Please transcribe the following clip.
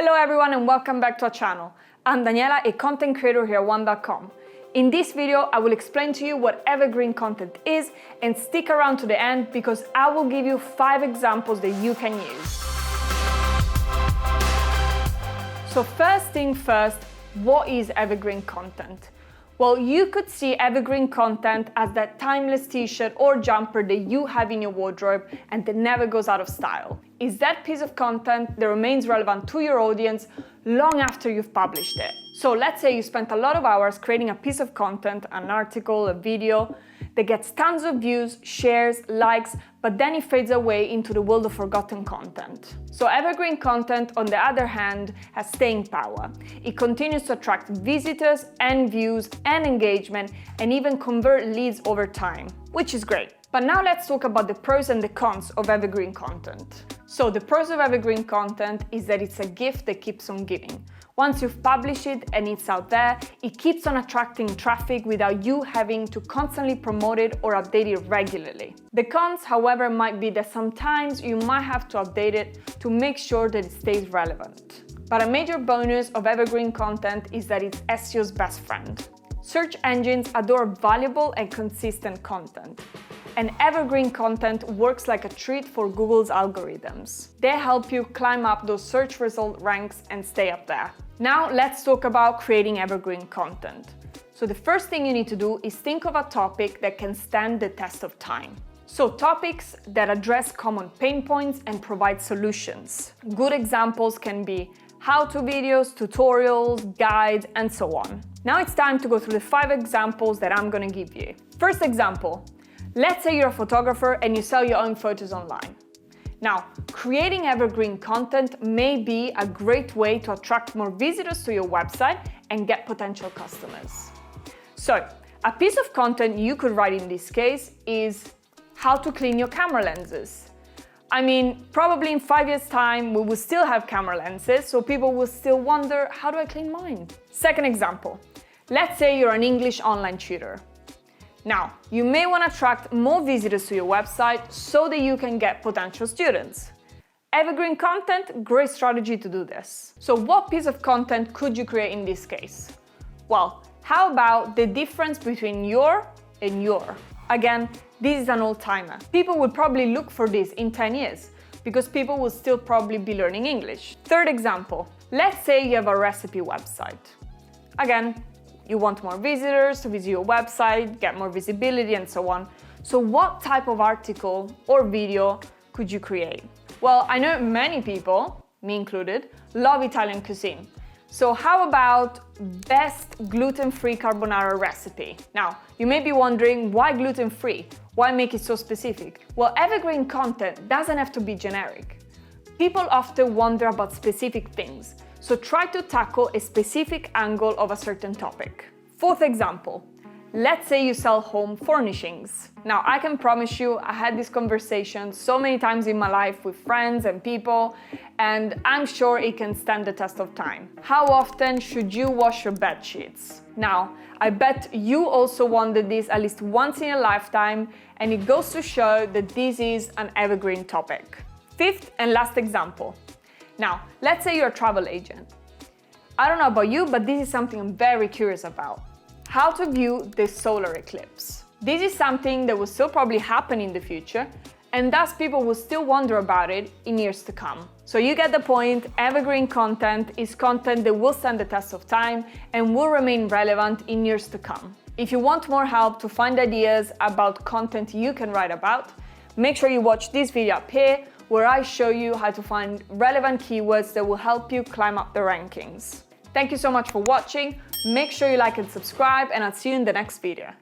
Hello everyone and welcome back to our channel. I'm Daniela, a content creator here at One.com. In this video, I will explain to you what evergreen content is, and stick around to the end because I will give you 5 examples that you can use. So first thing first, what is evergreen content? Well, you could see evergreen content as that timeless t-shirt or jumper that you have in your wardrobe and that never goes out of style. It's that piece of content that remains relevant to your audience long after you've published it. So let's say you spent a lot of hours creating a piece of content, an article, a video, that gets tons of views, shares, likes, but then it fades away into the world of forgotten content. So evergreen content, on the other hand, has staying power. It continues to attract visitors and views and engagement and even convert leads over time, which is great. But now let's talk about the pros and the cons of evergreen content. So the pros of evergreen content is that it's a gift that keeps on giving. Once you've published it and it's out there, it keeps on attracting traffic without you having to constantly promote it or update it regularly. The cons, however, might be that sometimes you might have to update it to make sure that it stays relevant. But a major bonus of evergreen content is that it's SEO's best friend. Search engines adore valuable and consistent content. And evergreen content works like a treat for Google's algorithms. They help you climb up those search result ranks and stay up there. Now let's talk about creating evergreen content. So the first thing you need to do is think of a topic that can stand the test of time. So topics that address common pain points and provide solutions. Good examples can be how-to videos, tutorials, guides, and so on. Now it's time to go through the 5 examples that I'm going to give you. First example. Let's say you're a photographer and you sell your own photos online. Now, creating evergreen content may be a great way to attract more visitors to your website and get potential customers. So, a piece of content you could write in this case is how to clean your camera lenses. I mean, probably in 5 years' time, we will still have camera lenses, so people will still wonder, how do I clean mine? Second example. Let's say you're an English online tutor. Now, you may want to attract more visitors to your website so that you can get potential students. Evergreen content, great strategy to do this. So what piece of content could you create in this case? Well, how about the difference between your and your? Again, this is an old-timer. People will probably look for this in 10 years because people will still probably be learning English. Third example, let's say you have a recipe website. Again, you want more visitors to visit your website, get more visibility, and so on. So what type of article or video could you create? Well, I know many people, me included, love Italian cuisine. So how about best gluten-free carbonara recipe? Now, you may be wondering, why gluten-free? Why make it so specific? Well, evergreen content doesn't have to be generic. People often wonder about specific things. So try to tackle a specific angle of a certain topic. Fourth example, let's say you sell home furnishings. Now, I can promise you, I had this conversation so many times in my life with friends and people, and I'm sure it can stand the test of time. How often should you wash your bed sheets? Now, I bet you also wondered this at least once in a lifetime, and it goes to show that this is an evergreen topic. Fifth and last example. Now, let's say you're a travel agent. I don't know about you, but this is something I'm very curious about. How to view the solar eclipse. This is something that will still probably happen in the future, and thus people will still wonder about it in years to come. So you get the point, evergreen content is content that will stand the test of time and will remain relevant in years to come. If you want more help to find ideas about content you can write about, make sure you watch this video up here, where I show you how to find relevant keywords that will help you climb up the rankings. Thank you so much for watching. Make sure you like and subscribe, and I'll see you in the next video.